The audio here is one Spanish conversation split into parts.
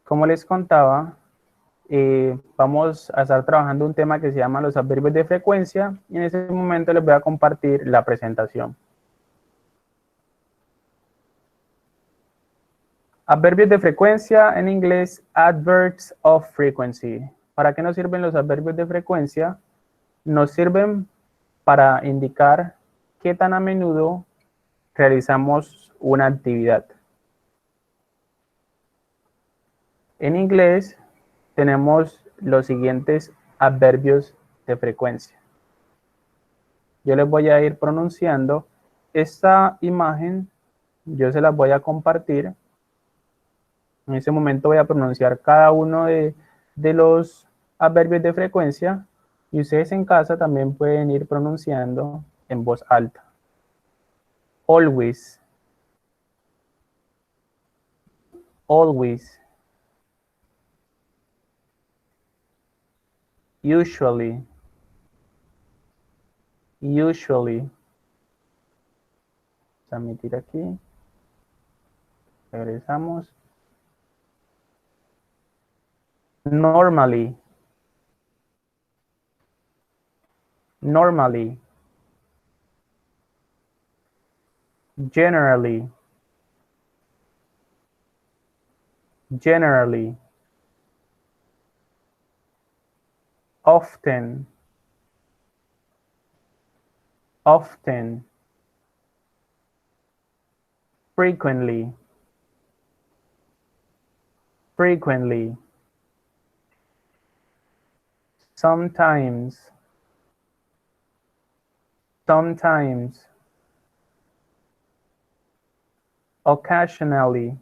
Como les contaba, vamos a estar trabajando un tema que se llama los adverbios de frecuencia y en ese momento les voy a compartir la presentación. Adverbios de frecuencia, en inglés, adverbs of frequency. ¿Para qué nos sirven los adverbios de frecuencia? Nos sirven para indicar qué tan a menudo realizamos una actividad. En inglés tenemos los siguientes adverbios de frecuencia. Yo les voy a ir pronunciando esta imagen, yo se las voy a compartir. En ese momento voy a pronunciar cada uno de los adverbios de frecuencia y ustedes en casa también pueden ir pronunciando en voz alta. Always, always, usually, usually. Vamos a emitir aquí. Regresamos. Normally, normally, generally, generally, often, often, frequently, frequently, sometimes, sometimes, occasionally,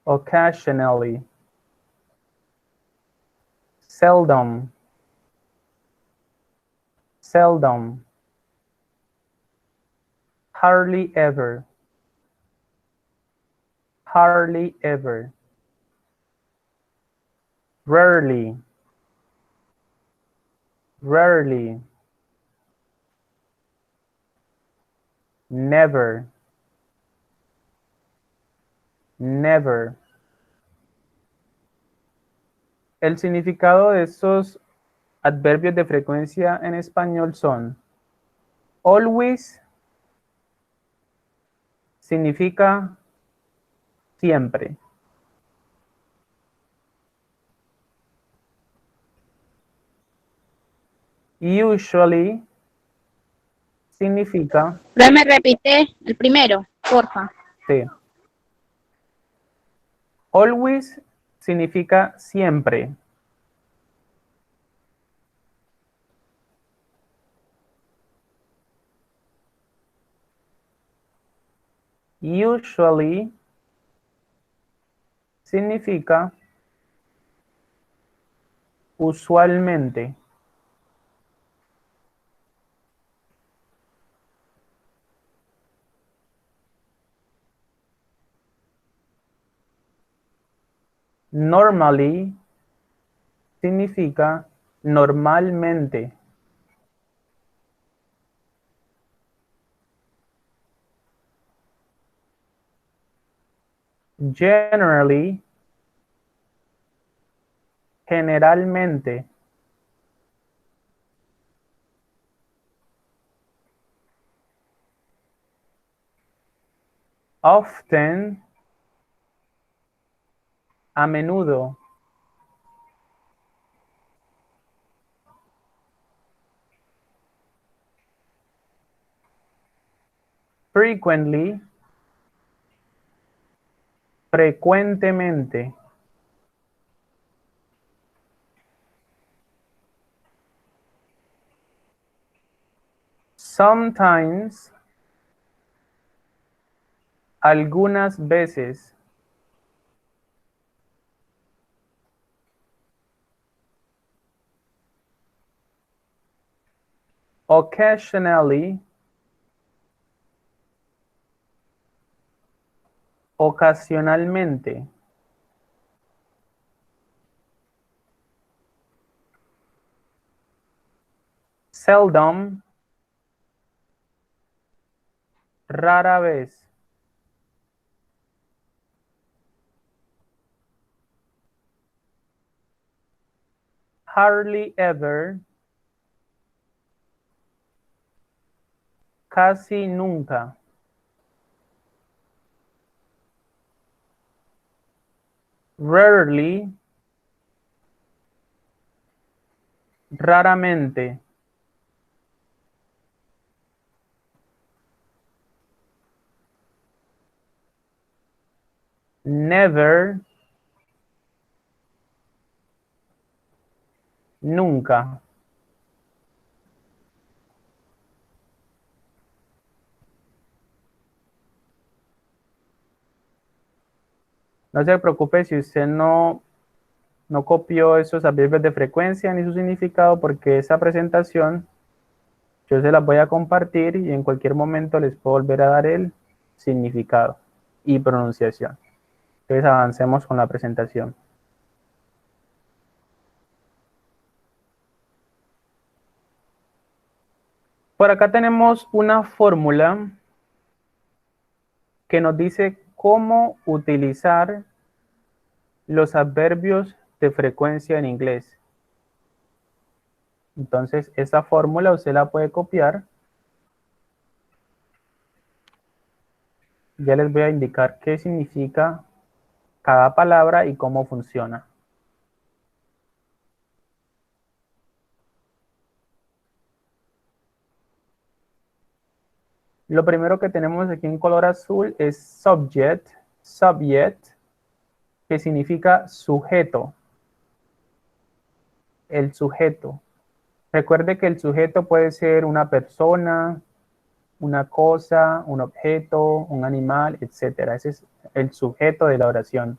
occasionally, seldom, seldom, hardly ever, hardly ever, rarely, rarely, never, never. El significado de estos adverbios de frecuencia en español son: always significa siempre. Usually significa... Me repite el primero, porfa. Sí. Always significa siempre. Usually significa usualmente. Normally significa normalmente. Generally, generalmente. Often, a menudo. Frequently, frecuentemente. Sometimes, algunas veces. Occasionally, ocasionalmente. Seldom, rara vez. hardly ever, casi nunca. Rarely, raramente. Never, nunca. No se preocupe si usted no copió esos adverbios de frecuencia ni su significado, porque esa presentación yo se las voy a compartir y en cualquier momento les puedo volver a dar el significado y pronunciación. Entonces avancemos con la presentación. Por acá tenemos una fórmula que nos dice cómo utilizar los adverbios de frecuencia en inglés. Entonces, esta fórmula usted la puede copiar. Ya les voy a indicar qué significa cada palabra y cómo funciona. Lo primero que tenemos aquí en color azul es subject, que significa sujeto. El sujeto. Recuerde que el sujeto puede ser una persona, una cosa, un objeto, un animal, etc. Ese es el sujeto de la oración.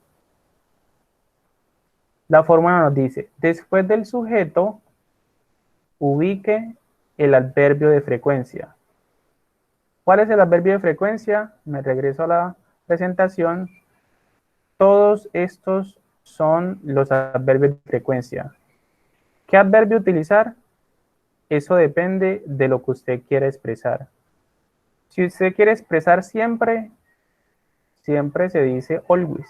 La fórmula nos dice, después del sujeto, ubique el adverbio de frecuencia. ¿Cuál es el adverbio de frecuencia? Me regreso a la presentación. Todos estos son los adverbios de frecuencia. ¿Qué adverbio utilizar? Eso depende de lo que usted quiera expresar. Si usted quiere expresar siempre, siempre se dice always.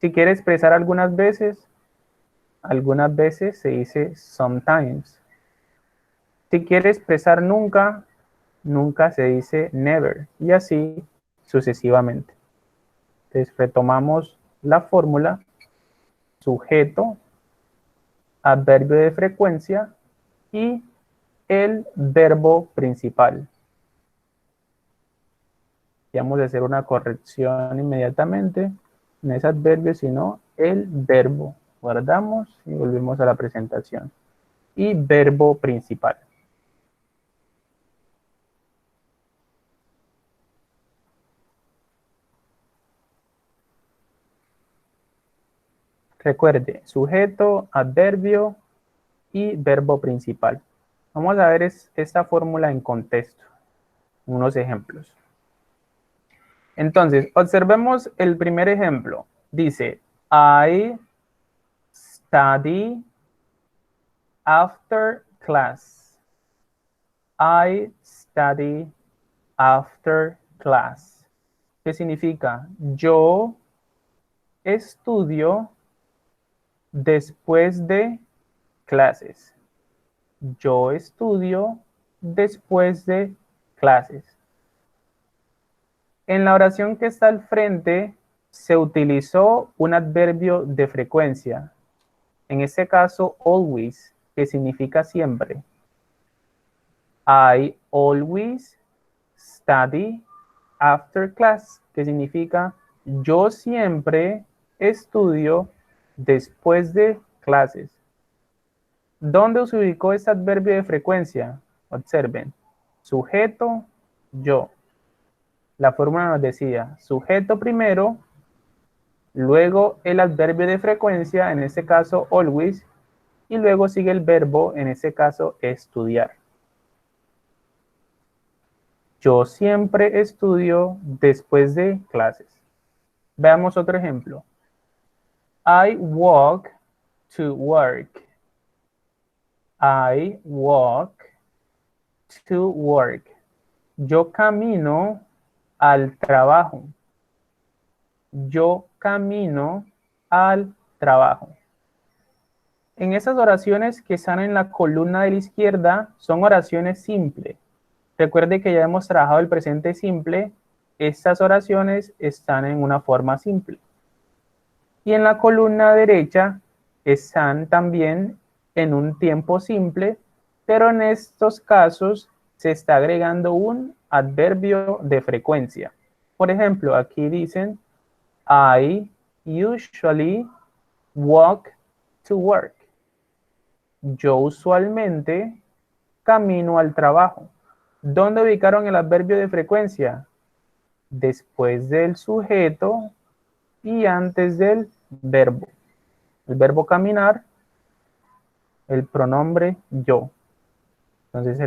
Si quiere expresar algunas veces se dice sometimes. Si quiere expresar nunca, nunca se dice never. Y así sucesivamente. Entonces retomamos la fórmula. Sujeto, adverbio de frecuencia y el verbo principal. Y vamos a hacer una corrección inmediatamente. No es adverbio, sino el verbo. Guardamos y volvemos a la presentación. Y verbo principal. Recuerde, sujeto, adverbio y verbo principal. Vamos a ver esta fórmula en contexto. Unos ejemplos. Entonces, observemos el primer ejemplo. Dice, I study after class. I study after class. ¿Qué significa? Yo estudio después de clases. Yo estudio después de clases. En la oración que está al frente se utilizó un adverbio de frecuencia. En este caso, always, que significa siempre. I always study after class, que significa yo siempre estudio después de clases. ¿Dónde se ubicó este adverbio de frecuencia? Observen. Sujeto, yo. La fórmula nos decía sujeto primero, luego el adverbio de frecuencia, en este caso always, y luego sigue el verbo, en este caso estudiar. Yo siempre estudio después de clases. Veamos otro ejemplo. I walk to work. I walk to work. Yo camino al trabajo. Yo camino al trabajo. En esas oraciones que están en la columna de la izquierda son oraciones simples. Recuerde que ya hemos trabajado el presente simple. Estas oraciones están en una forma simple. Y en la columna derecha están también en un tiempo simple, pero en estos casos se está agregando un adverbio de frecuencia. Por ejemplo, aquí dicen, I usually walk to work. Yo usualmente camino al trabajo. ¿Dónde ubicaron el adverbio de frecuencia? Después del sujeto y antes del verbo. El verbo caminar, el pronombre yo. Entonces,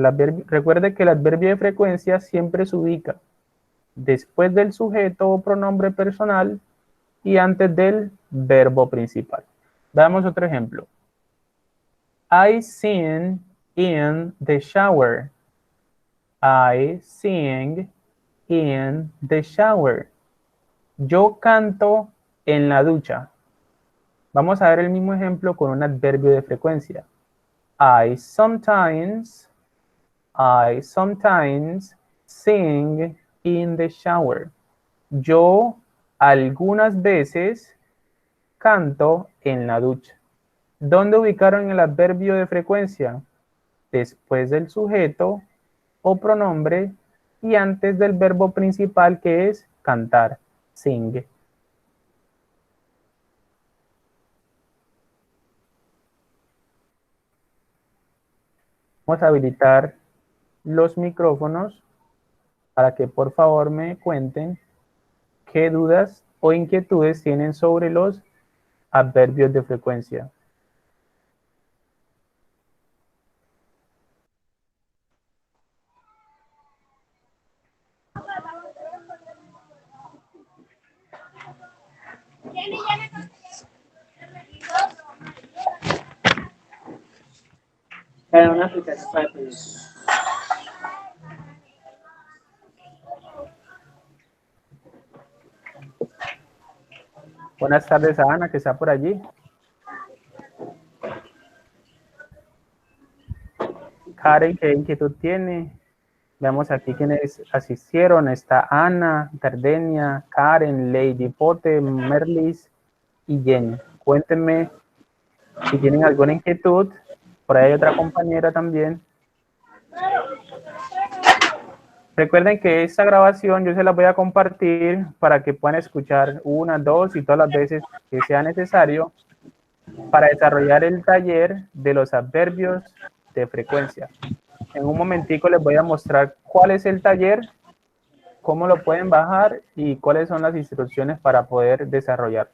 recuerde que el adverbio de frecuencia siempre se ubica después del sujeto o pronombre personal y antes del verbo principal. Veamos otro ejemplo. I sing in the shower. I sing in the shower. Yo canto en la ducha. Vamos a ver el mismo ejemplo con un adverbio de frecuencia. I sometimes sing in the shower. Yo algunas veces canto en la ducha. ¿Dónde ubicaron el adverbio de frecuencia? Después del sujeto o pronombre y antes del verbo principal, que es cantar, sing. Vamos a habilitar los micrófonos para que por favor me cuenten qué dudas o inquietudes tienen sobre los adverbios de frecuencia. Para una aplicación para pedir. Buenas tardes a Ana, que está por allí. Karen, ¿qué inquietud tiene? Veamos aquí quienes asistieron. Está Ana, Gardenia, Karen, Lady Pote, Merlis y Jenny. Cuéntenme si tienen alguna inquietud. Por ahí hay otra compañera también. Recuerden que esta grabación yo se la voy a compartir para que puedan escuchar una, dos y todas las veces que sea necesario para desarrollar el taller de los adverbios de frecuencia. En un momentico les voy a mostrar cuál es el taller, cómo lo pueden bajar y cuáles son las instrucciones para poder desarrollarlo.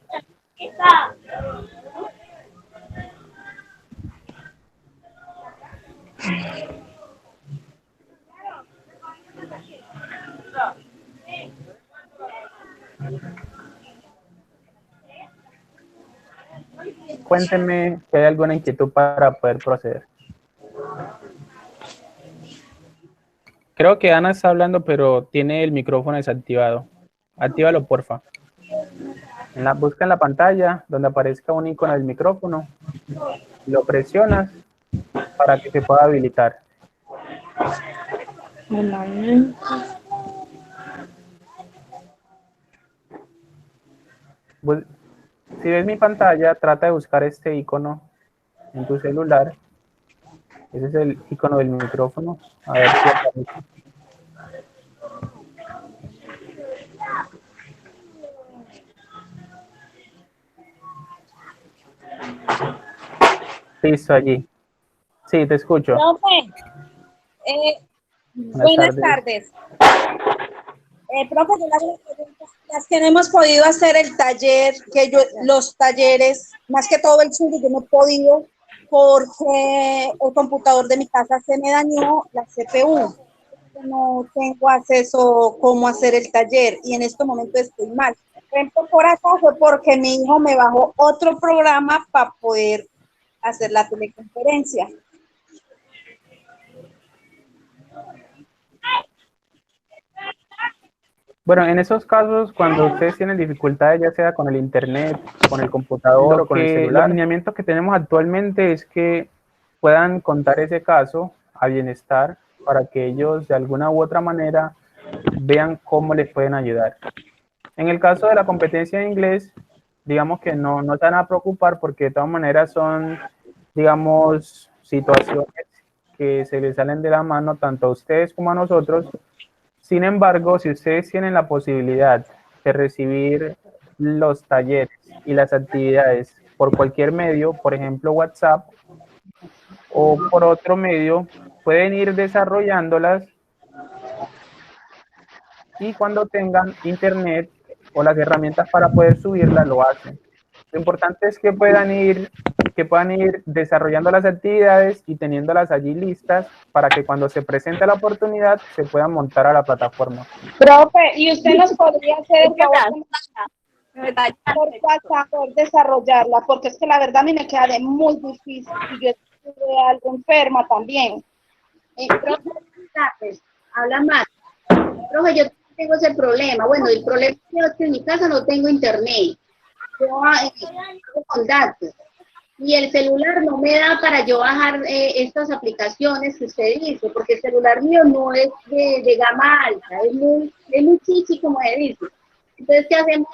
Cuéntenme si hay alguna inquietud para poder proceder. Creo que Ana está hablando, pero tiene el micrófono desactivado. Actívalo, porfa. Busca en la pantalla donde aparezca un icono del micrófono. Lo presionas para que se pueda habilitar. Si ves mi pantalla, trata de buscar este icono en tu celular. Ese es el icono del micrófono. A ver si aparece. Listo, allí. Sí, te escucho. Profe, buenas tardes. Profe, yo le hago una pregunta. Las que no hemos podido hacer el taller, los talleres, más que todo el suyo, yo no he podido porque el computador de mi casa se me dañó, la CPU. No tengo acceso a cómo hacer el taller y en este momento estoy mal. Por acá fue porque mi hijo me bajó otro programa para poder hacer la teleconferencia. Bueno, en esos casos, cuando ustedes tienen dificultades, ya sea con el internet, con el computador o con el celular, los lineamientos que tenemos actualmente es que puedan contar ese caso a Bienestar para que ellos de alguna u otra manera vean cómo les pueden ayudar. En el caso de la competencia de inglés, digamos que no se van a preocupar porque de todas maneras son, digamos, situaciones que se les salen de la mano tanto a ustedes como a nosotros. Sin embargo, si ustedes tienen la posibilidad de recibir los talleres y las actividades por cualquier medio, por ejemplo WhatsApp, o por otro medio, pueden ir desarrollándolas y cuando tengan internet o las herramientas para poder subirlas, lo hacen. Lo importante es que puedan ir desarrollando las actividades y teniéndolas allí listas para que cuando se presente la oportunidad se puedan montar a la plataforma. Profe, ¿y usted nos podría hacer el favor por WhatsApp poder desarrollarla? Porque es que la verdad a mí me queda de muy difícil y yo estoy algo enferma también. Profe, habla más. Profe, yo tengo ese problema. Bueno, el problema es que en mi casa no tengo internet. Yo tengo con datos. Y el celular no me da para yo bajar estas aplicaciones que usted dice, porque el celular mío no es de gama alta, es muy chichi, como se dice. Entonces, ¿qué hacemos?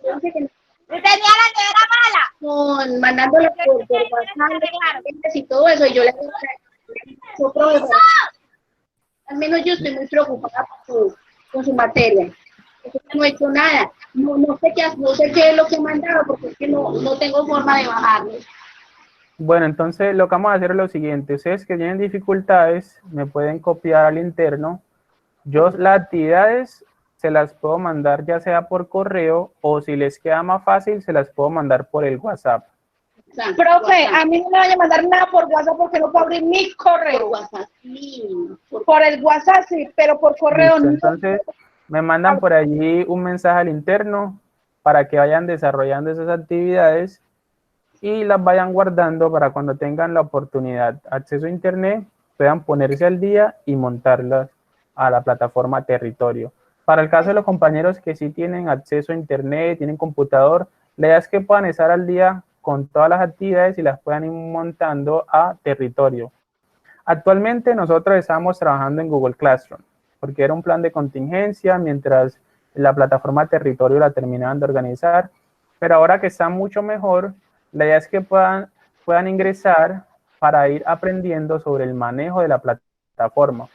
Dice que tenía la nevera mala. Con mandándolo por WhatsApp y todo eso, y yo le digo, al menos yo estoy muy preocupada con su materia. No he hecho nada. No sé qué es lo que he mandado porque es que no tengo forma de bajarlo. Bueno, entonces lo que vamos a hacer es lo siguiente. Ustedes que tienen dificultades me pueden copiar al interno. Yo las actividades se las puedo mandar ya sea por correo o si les queda más fácil se las puedo mandar por el WhatsApp. Profe, a mí no me vaya a mandar nada por WhatsApp porque no puedo abrir mi correo. Por WhatsApp, sí. Por el WhatsApp sí, pero por correo Listo, no. entonces me mandan por allí un mensaje al interno para que vayan desarrollando esas actividades y las vayan guardando para cuando tengan la oportunidad, acceso a internet, puedan ponerse al día y montarlas a la plataforma Territorio. Para el caso de los compañeros que sí tienen acceso a internet, tienen computador, la idea es que puedan estar al día con todas las actividades y las puedan ir montando a Territorio. Actualmente nosotros estamos trabajando en Google Classroom, porque era un plan de contingencia mientras la plataforma Territorio la terminaban de organizar, pero ahora que está mucho mejor, la idea es que puedan ingresar para ir aprendiendo sobre el manejo de la plataforma.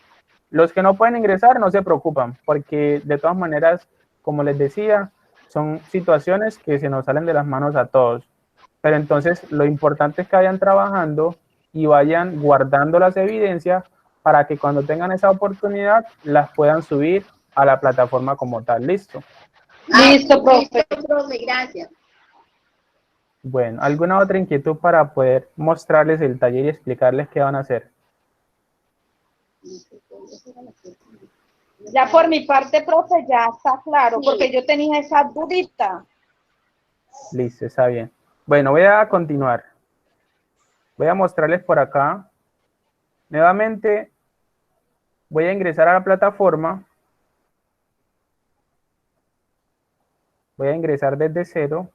Los que no pueden ingresar no se preocupan, porque de todas maneras, como les decía, son situaciones que se nos salen de las manos a todos. Pero entonces lo importante es que vayan trabajando y vayan guardando las evidencias para que cuando tengan esa oportunidad las puedan subir a la plataforma como tal. ¿Listo? Listo, profe. Listo, profe, gracias. Bueno, ¿alguna otra inquietud para poder mostrarles el taller y explicarles qué van a hacer? Ya por mi parte, profe, ya está claro, sí, porque yo tenía esa dudita. Listo, está bien. Bueno, voy a continuar. Voy a mostrarles por acá. Nuevamente, voy a ingresar a la plataforma. Voy a ingresar desde cero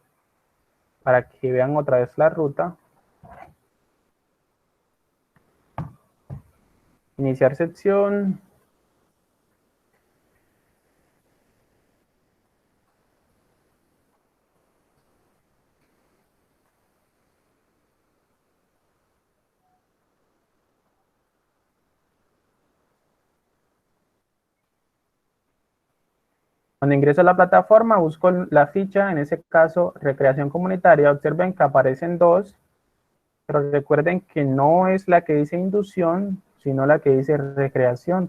para que vean otra vez la ruta. Iniciar sección. Cuando ingreso a la plataforma, busco la ficha, en ese caso, recreación comunitaria. Observen que aparecen dos, pero recuerden que no es la que dice inducción, sino la que dice recreación.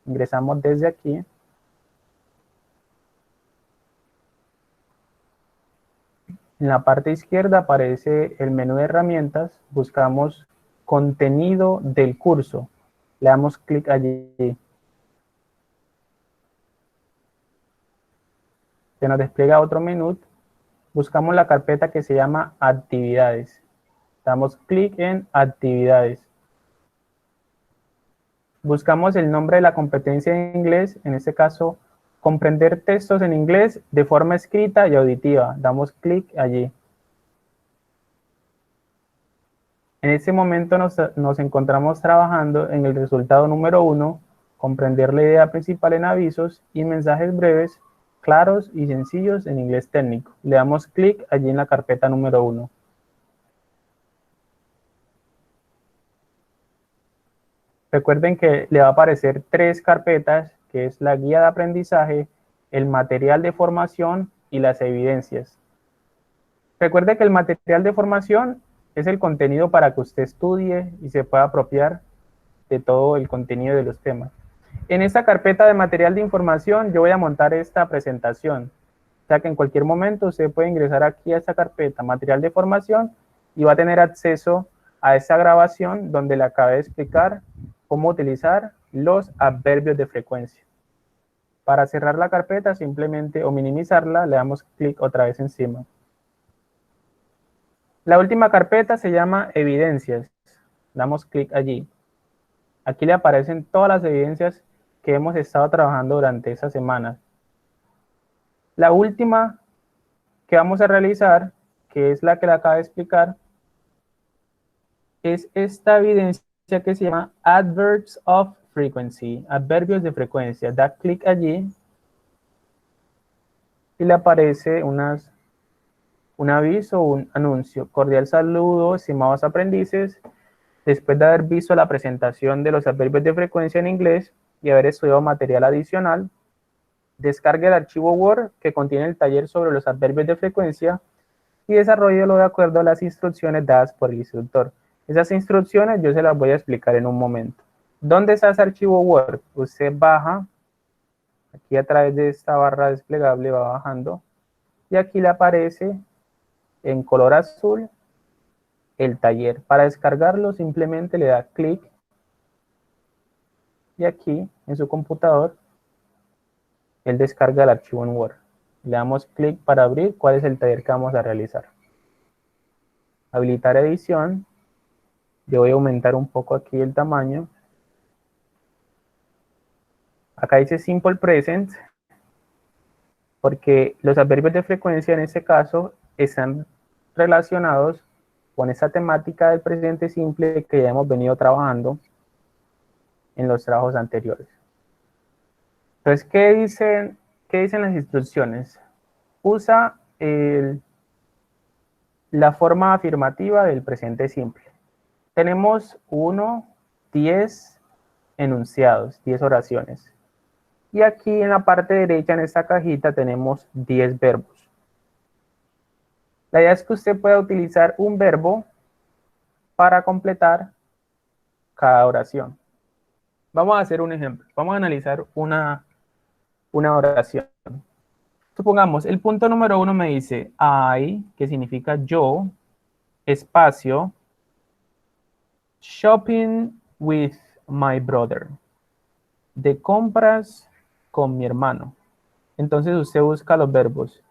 Ingresamos desde aquí. En la parte izquierda aparece el menú de herramientas. Buscamos contenido del curso. Le damos clic allí. Se nos despliega otro menú. Buscamos la carpeta que se llama actividades. Damos clic en actividades. Buscamos el nombre de la competencia en inglés, en este caso comprender textos en inglés de forma escrita y auditiva. Damos clic allí. En este momento nos encontramos trabajando en el resultado número 1, comprender la idea principal en avisos y mensajes breves, claros y sencillos en inglés técnico. Le damos clic allí en la carpeta número 1. Recuerden que le va a aparecer 3 carpetas, que es la guía de aprendizaje, el material de formación y las evidencias. Recuerde que el material de formación es el contenido para que usted estudie y se pueda apropiar de todo el contenido de los temas. En esta carpeta de material de información yo voy a montar esta presentación. O sea que en cualquier momento usted puede ingresar aquí a esta carpeta, material de formación, y va a tener acceso a esta grabación donde le acabé de explicar cómo utilizar los adverbios de frecuencia. Para cerrar la carpeta simplemente o minimizarla le damos clic otra vez encima. La última carpeta se llama evidencias. Damos clic allí. Aquí le aparecen todas las evidencias que hemos estado trabajando durante esa semana. La última que vamos a realizar, que es la que le acabo de explicar, es esta evidencia que se llama Adverbs of Frequency, adverbios de frecuencia. Da clic allí y le aparece un aviso o un anuncio. Cordial saludo, estimados aprendices. Después de haber visto la presentación de los adverbios de frecuencia en inglés y haber estudiado material adicional, descargue el archivo Word que contiene el taller sobre los adverbios de frecuencia y desarrollelo de acuerdo a las instrucciones dadas por el instructor. Esas instrucciones yo se las voy a explicar en un momento. ¿Dónde está ese archivo Word? Usted baja, aquí a través de esta barra desplegable va bajando, y aquí le aparece en color azul el taller. Para descargarlo simplemente le da clic y aquí en su computador él descarga el archivo en Word. Le damos clic para abrir cuál es el taller que vamos a realizar. Habilitar edición. Yo voy a aumentar un poco aquí el tamaño. Acá dice Simple Present, porque los adverbios de frecuencia en este caso están relacionados con esa temática del presente simple que ya hemos venido trabajando en los trabajos anteriores. Entonces, ¿qué dicen las instrucciones? Usa la forma afirmativa del presente simple. Tenemos 10 enunciados, 10 oraciones. Y aquí en la parte derecha, en esta cajita, tenemos 10 verbos. La idea es que usted pueda utilizar un verbo para completar cada oración. Vamos a hacer un ejemplo. Vamos a analizar una oración. Supongamos, el punto número 1 me dice I, que significa yo, espacio, shopping with my brother. De compras con mi hermano. Entonces usted busca los verbos.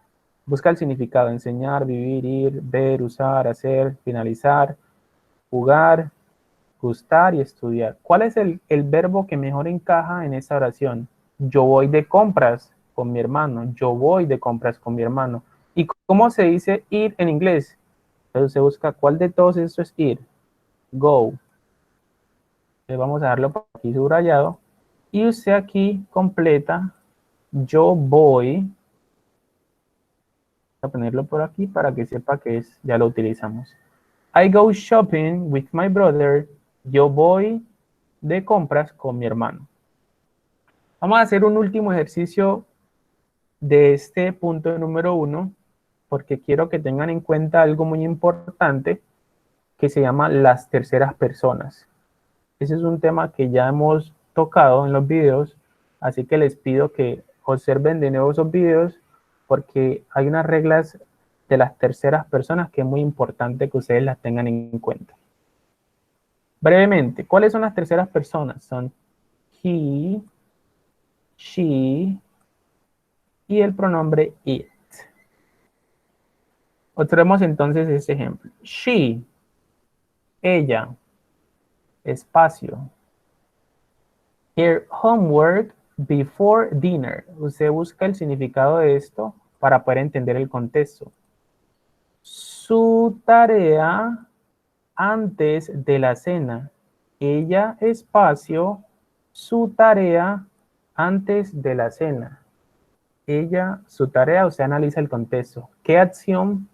Busca el significado, enseñar, vivir, ir, ver, usar, hacer, finalizar, jugar, gustar y estudiar. ¿Cuál es el verbo que mejor encaja en esta oración? Yo voy de compras con mi hermano. Yo voy de compras con mi hermano. ¿Y cómo se dice ir en inglés? Entonces se busca cuál de todos estos es ir. Go. Entonces vamos a darlo por aquí subrayado. Y usted aquí completa yo voy. Voy a ponerlo por aquí para que sepa que ya lo utilizamos. I go shopping with my brother. Yo voy de compras con mi hermano. Vamos a hacer un último ejercicio de este punto número 1, porque quiero que tengan en cuenta algo muy importante que se llama las terceras personas. Ese es un tema que ya hemos tocado en los videos, así que les pido que observen de nuevo esos videos porque hay unas reglas de las terceras personas que es muy importante que ustedes las tengan en cuenta. Brevemente, ¿cuáles son las terceras personas? Son he, she y el pronombre it. Observemos entonces este ejemplo. She, ella, espacio. Her homework before dinner. Usted busca el significado de esto para poder entender el contexto. Su tarea antes de la cena. Ella, espacio, su tarea antes de la cena. Ella, su tarea, usted analiza el contexto. ¿Qué acción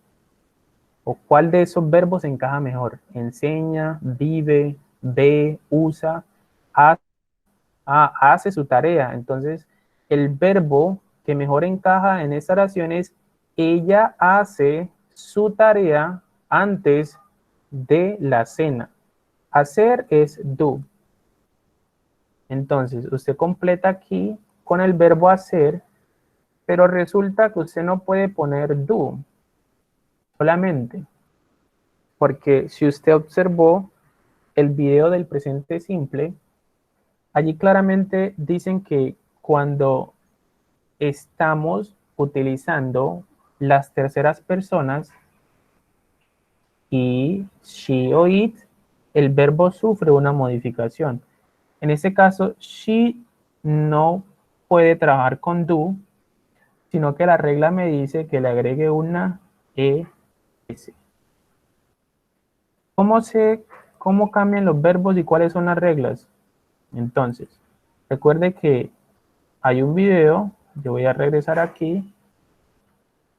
o cuál de esos verbos encaja mejor? Enseña, vive, ve, usa, hace su tarea. Entonces, el verbo que mejor encaja en esta oración es ella hace su tarea antes de la cena. Hacer es do. Entonces, usted completa aquí con el verbo hacer, pero resulta que usted no puede poner do solamente, porque si usted observó el video del presente simple, allí claramente dicen que cuando estamos utilizando las terceras personas y she o it, el verbo sufre una modificación. En este caso, she no puede trabajar con do, sino que la regla me dice que le agregue una es. ¿Cómo cambian los verbos y cuáles son las reglas? Entonces, recuerde que hay un video, yo voy a regresar aquí,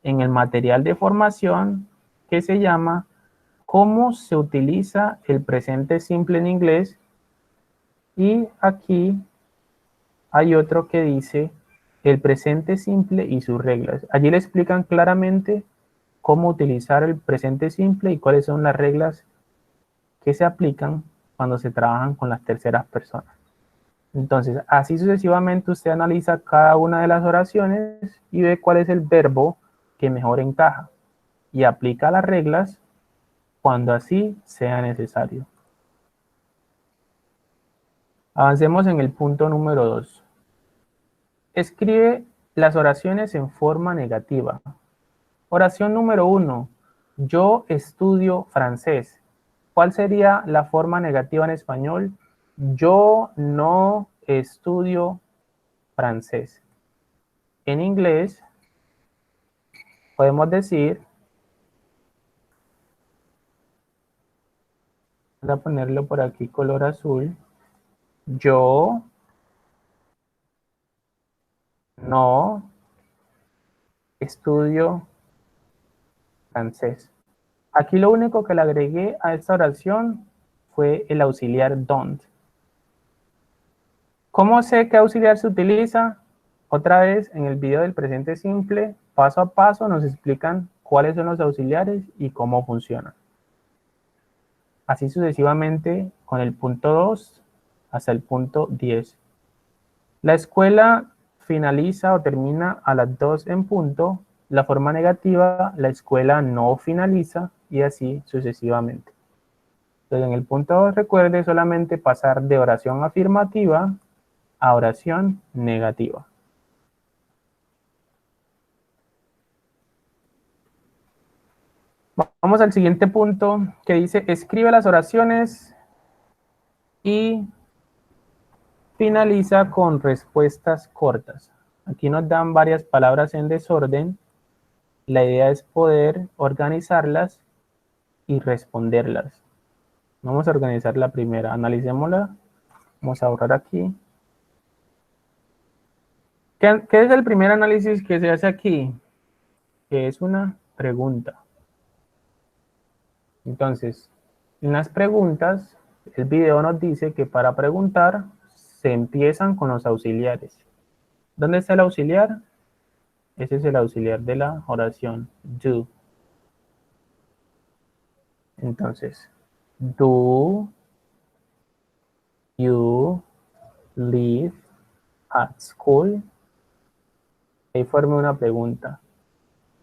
en el material de formación que se llama ¿Cómo se utiliza el presente simple en inglés? Y aquí hay otro que dice el presente simple y sus reglas. Allí le explican claramente cómo utilizar el presente simple y cuáles son las reglas que se aplican cuando se trabajan con las terceras personas. Entonces, así sucesivamente usted analiza cada una de las oraciones y ve cuál es el verbo que mejor encaja y aplica las reglas cuando así sea necesario. Avancemos en el punto número 2. Escribe las oraciones en forma negativa. Oración número 1. Yo estudio francés. ¿Cuál sería la forma negativa en español? Yo no estudio francés. En inglés podemos decir, voy a ponerlo por aquí color azul, yo no estudio francés. Aquí lo único que le agregué a esta oración fue el auxiliar don't. ¿Cómo sé qué auxiliar se utiliza? Otra vez en el video del presente simple, paso a paso nos explican cuáles son los auxiliares y cómo funcionan. Así sucesivamente con el punto 2 hasta el punto 10. La escuela finaliza o termina a las 2 en punto. La forma negativa, la escuela no finaliza y así sucesivamente. Entonces en el punto 2 recuerde solamente pasar de oración afirmativa a oración negativa. Vamos al siguiente punto que dice escribe las oraciones y finaliza con respuestas cortas. Aquí nos dan varias palabras en desorden. La idea es poder organizarlas y responderlas. Vamos a organizar la primera, analicémosla. Vamos a borrar aquí. ¿Qué es el primer análisis que se hace aquí? Que es una pregunta. Entonces, en las preguntas, el video nos dice que para preguntar se empiezan con los auxiliares. ¿Dónde está el auxiliar? Ese es el auxiliar de la oración, do. Entonces, do you live at school? Ahí forma una pregunta.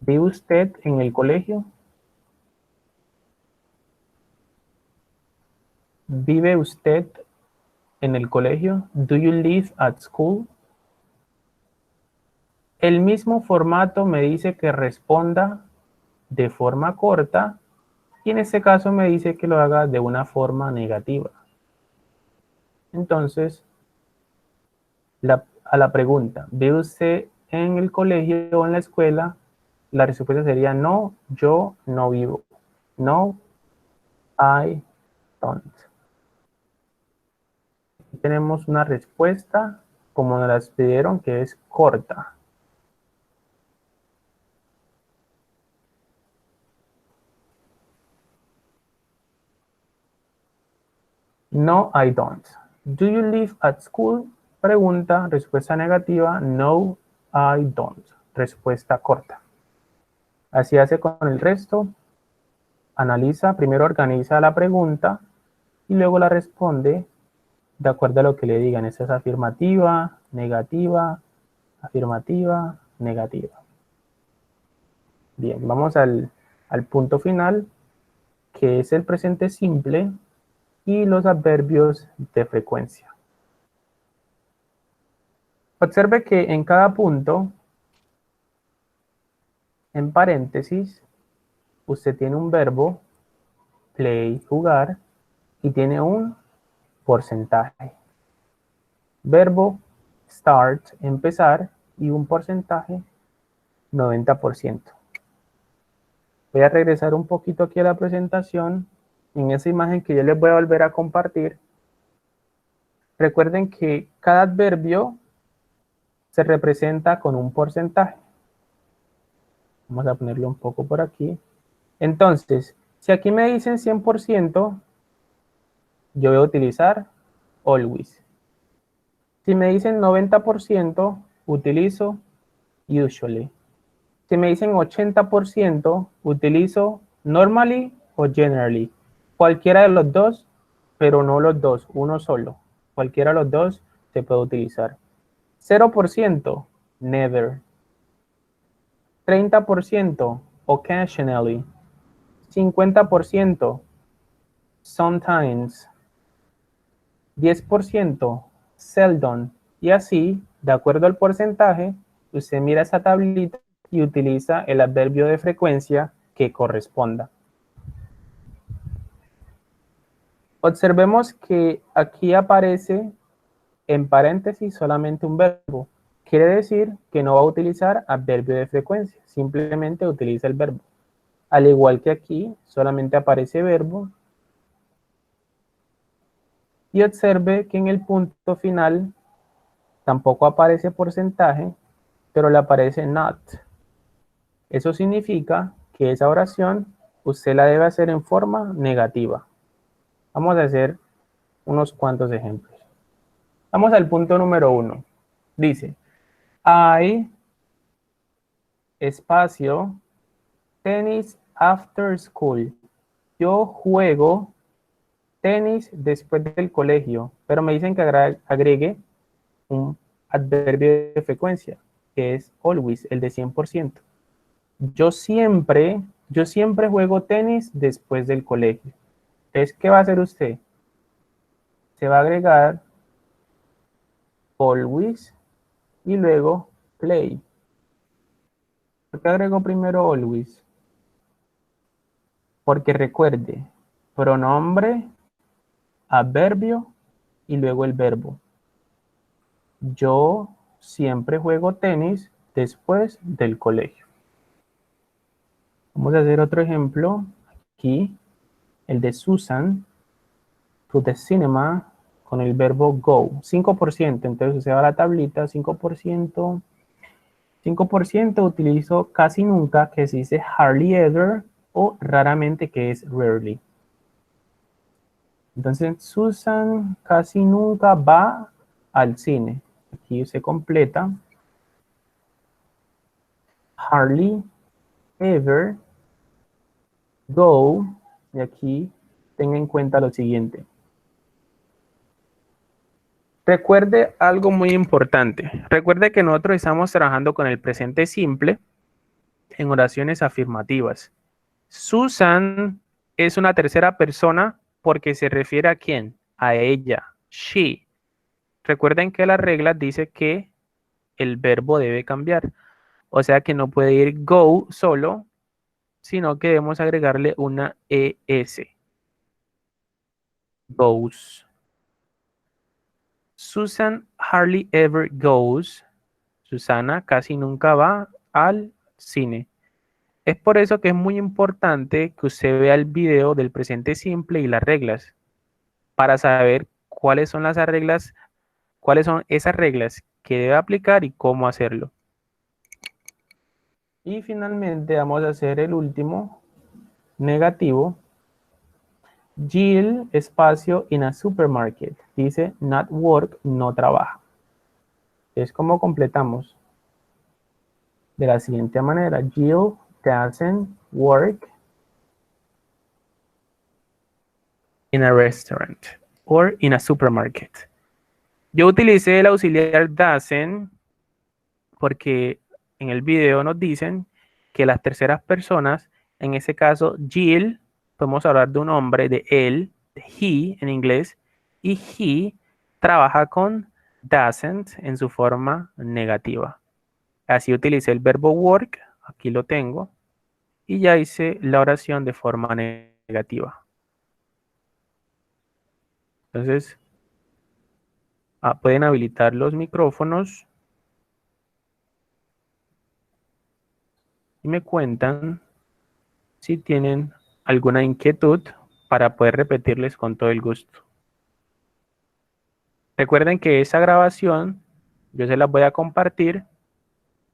¿Vive usted en el colegio? ¿Vive usted en el colegio? Do you live at school? El mismo formato me dice que responda de forma corta y en este caso me dice que lo haga de una forma negativa. Entonces, a la pregunta, ¿vive usted en el colegio o en la escuela? La respuesta sería no, yo no vivo. No, I don't. Aquí tenemos una respuesta como nos las pidieron, que es corta. No, I don't. Do you live at school? Pregunta, respuesta negativa. No, I don't. Respuesta corta. Así hace con el resto. Analiza, primero organiza la pregunta y luego la responde de acuerdo a lo que le digan. Esta es afirmativa, negativa, afirmativa, negativa. Bien, vamos al punto final, que es el presente simple y los adverbios de frecuencia. Observe que en cada punto, en paréntesis, usted tiene un verbo, play, jugar, y tiene un porcentaje. Verbo, start, empezar, y un porcentaje, 90%. Voy a regresar un poquito aquí a la presentación. En esa imagen que yo les voy a volver a compartir, recuerden que cada adverbio se representa con un porcentaje. Vamos a ponerlo un poco por aquí. Entonces, si aquí me dicen 100%, yo voy a utilizar always. Si me dicen 90%, utilizo usually. Si me dicen 80%, utilizo normally o generally. Cualquiera de los dos, pero no los dos, uno solo. Cualquiera de los dos se puede utilizar. 0%, never. 30%, occasionally. 50%, sometimes. 10%, seldom. Y así, de acuerdo al porcentaje, usted mira esa tablita y utiliza el adverbio de frecuencia que corresponda. Observemos que aquí aparece en paréntesis solamente un verbo. Quiere decir que no va a utilizar adverbio de frecuencia, simplemente utiliza el verbo. Al igual que aquí, solamente aparece verbo. Y observe que en el punto final tampoco aparece porcentaje, pero le aparece not. Eso significa que esa oración usted la debe hacer en forma negativa. Vamos a hacer unos cuantos ejemplos. Vamos al punto número 1. Dice, I, espacio, tenis after school. Yo juego tenis después del colegio, pero me dicen que agregue un adverbio de frecuencia, que es always, el de 100%. Yo siempre juego tenis después del colegio. Entonces, ¿qué va a hacer usted? Se va a agregar always y luego play. ¿Por qué agrego primero always? Porque recuerde, pronombre, adverbio y luego el verbo. Yo siempre juego tenis después del colegio. Vamos a hacer otro ejemplo. Aquí, el de Susan, to the cinema, con el verbo go. 5%, entonces usted va a la tablita, 5%. 5% utilizo casi nunca, que se dice hardly ever, o raramente, que es rarely. Entonces, Susan casi nunca va al cine. Aquí se completa. Hardly ever go. Y aquí tenga en cuenta lo siguiente. Recuerde algo muy importante. Recuerde que nosotros estamos trabajando con el presente simple en oraciones afirmativas. Susan es una tercera persona porque se refiere a quién, a ella, she. Recuerden que la regla dice que el verbo debe cambiar. O sea que no puede ir go solo, sino que debemos agregarle una ES. Goes. Susan hardly ever goes. Susana casi nunca va al cine. Es por eso que es muy importante que usted vea el video del presente simple y las reglas para saber cuáles son esas reglas que debe aplicar y cómo hacerlo. Y finalmente vamos a hacer el último negativo. Jill, espacio, in a supermarket. Dice not work, no trabaja. Es como completamos. De la siguiente manera. Jill doesn't work in a restaurant or in a supermarket. Yo utilicé el auxiliar doesn't porque en el video nos dicen que las terceras personas, en ese caso Jill, podemos hablar de un hombre, de él, de he en inglés, y he trabaja con doesn't en su forma negativa. Así utilicé el verbo work, aquí lo tengo, y ya hice la oración de forma negativa. Entonces, pueden habilitar los micrófonos y me cuentan si tienen alguna inquietud para poder repetirles con todo el gusto. Recuerden que esa grabación yo se las voy a compartir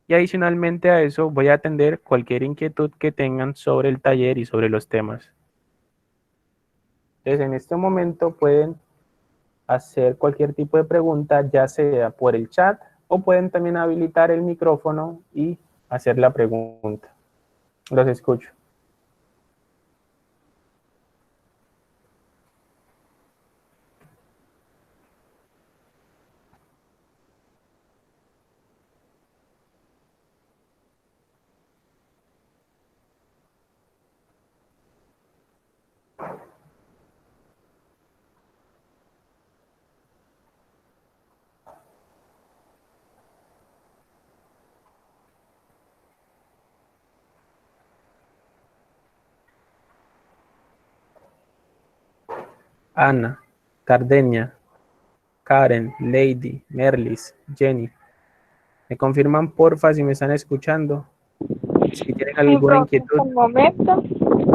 y adicionalmente a eso voy a atender cualquier inquietud que tengan sobre el taller y sobre los temas. Entonces en este momento pueden hacer cualquier tipo de pregunta, ya sea por el chat o pueden también habilitar el micrófono y hacer la pregunta. Los escucho. Ana, Cardenia, Karen, Lady, Merlis, Jenny. ¿Me confirman porfa si me están escuchando? Si tienen Sí, alguna profe, inquietud. hasta el momento,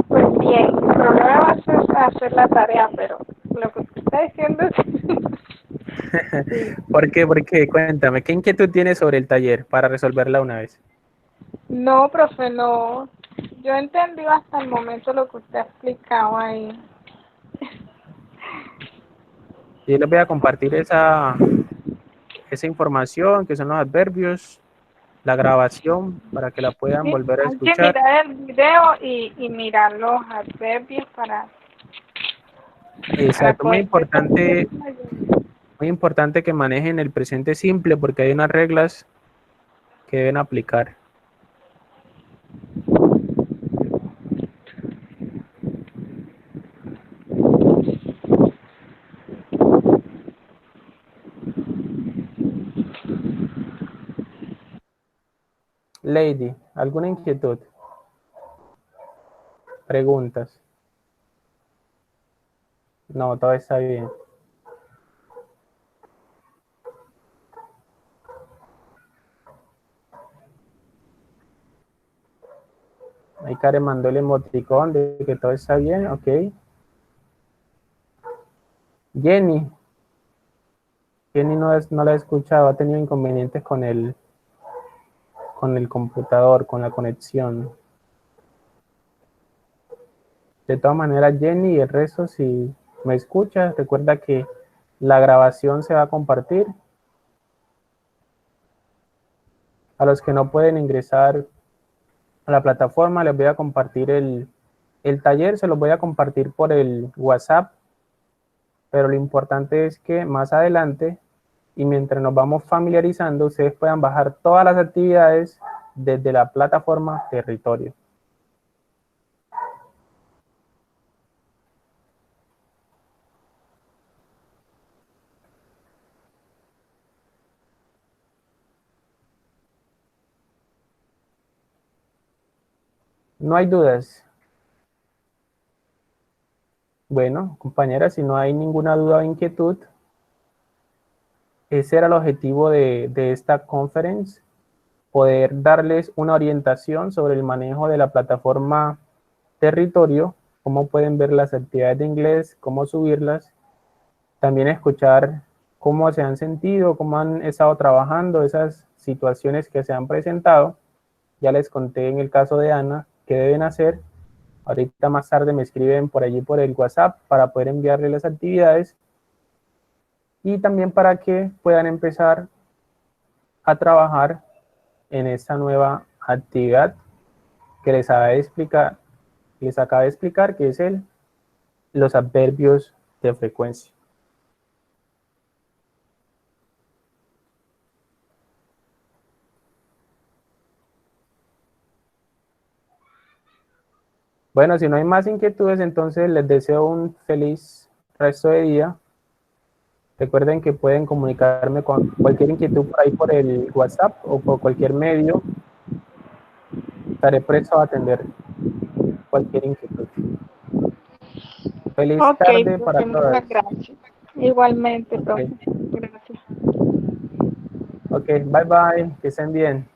pues bien, el problema va a ser hacer la tarea, pero lo que usted está diciendo es... ¿Por qué? Porque cuéntame, ¿qué inquietud tienes sobre el taller para resolverla una vez? No, profe, no. Yo entendí hasta el momento lo que usted explicaba ahí. Yo les voy a compartir esa información, que son los adverbios, la grabación, para que la puedan Sí, volver a hay que escuchar. mirar el video y mirar los adverbios para Exacto, poder hacer. muy importante que manejen el presente simple, porque hay unas reglas que deben aplicar. Lady, ¿alguna inquietud? Preguntas. No, todo está bien. Ahí Karen mandó el emoticón de que todo está bien, ok. Jenny no la he escuchado, ha tenido inconvenientes con el computador, con la conexión. De todas maneras, Jenny y el resto, si me escuchas, recuerda que la grabación se va a compartir. A los que no pueden ingresar a la plataforma, les voy a compartir el taller, se los voy a compartir por el WhatsApp, pero lo importante es que más adelante y mientras nos vamos familiarizando, ustedes puedan bajar todas las actividades desde la plataforma Territorio. No hay dudas. Bueno, compañeras, si no hay ninguna duda o inquietud, ese era el objetivo de esta conference, poder darles una orientación sobre el manejo de la plataforma Territorio, cómo pueden ver las actividades de inglés, cómo subirlas, también escuchar cómo se han sentido, cómo han estado trabajando, esas situaciones que se han presentado. Ya les conté en el caso de Ana qué deben hacer. Ahorita más tarde me escriben por allí por el WhatsApp para poder enviarles las actividades y también para que puedan empezar a trabajar en esta nueva actividad que les acabo de explicar, que es los adverbios de frecuencia. Bueno, si no hay más inquietudes, entonces les deseo un feliz resto de día. Recuerden que pueden comunicarme con cualquier inquietud por ahí por el WhatsApp o por cualquier medio. Estaré presto a atender cualquier inquietud. Feliz Ok, tarde para profe, todos. muchas gracias. Igualmente, Ok, profe. Gracias. ok, bye bye, que estén bien.